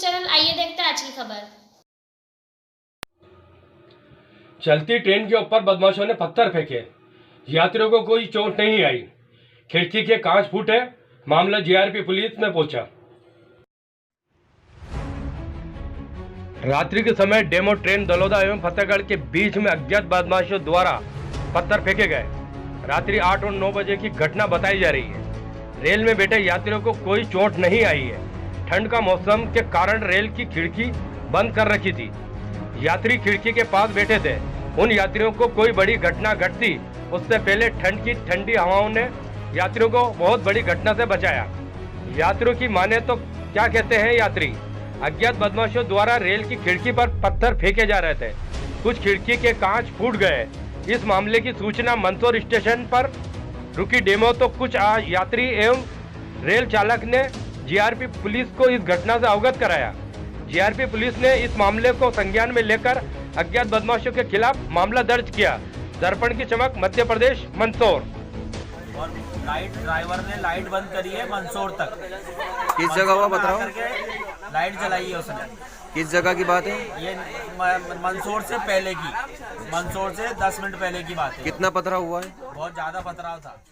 Channel, आइए देखते हैं आज की खबर। चलती ट्रेन के ऊपर बदमाशों ने पत्थर फेंके, यात्रियों को कोई चोट नहीं आई, खिड़की के कांच फूटे, मामला जीआरपी पुलिस में पहुंचा। रात्रि के समय डेमो ट्रेन दलोदा एवं फतेहगढ़ के बीच में अज्ञात बदमाशों द्वारा पत्थर फेंके गए। रात्रि 8 और 9 बजे की घटना बताई जा रही है। रेल में बैठे यात्रियों को कोई चोट नहीं आई है। ठंड का मौसम के कारण रेल की खिड़की बंद कर रखी थी। यात्री खिड़की के पास बैठे थे। उन यात्रियों को कोई बड़ी घटना घटती उससे पहले ठंड की ठंडी हवाओं ने यात्रियों को बहुत बड़ी घटना से बचाया। यात्रियों की माने तो क्या कहते हैं यात्री, अज्ञात बदमाशों द्वारा रेल की खिड़की पर पत्थर फेंके जा रहे थे। कुछ खिड़की के कांच फूट गए। इस मामले की सूचना मंदसौर स्टेशन पर रुकी डेमो तो कुछ यात्री एवं रेल चालक ने जीआरपी पुलिस को इस घटना से अवगत कराया। जीआरपी पुलिस ने इस मामले को संज्ञान में लेकर अज्ञात बदमाशों के खिलाफ मामला दर्ज किया। दर्पण की चमक, मध्य प्रदेश, मंदसौर। और ड्राइवर ने लाइट बंद करी है मंदसौर तक। किस जगह हुआ बताओ? लाइट जलाई है उसने। किस जगह की बात है? ये मंदसौर से पहले की, मंदसौर से 10 मिनट पहले की बात है। कितना पथरा हुआ है? बहुत ज्यादा पथराव था।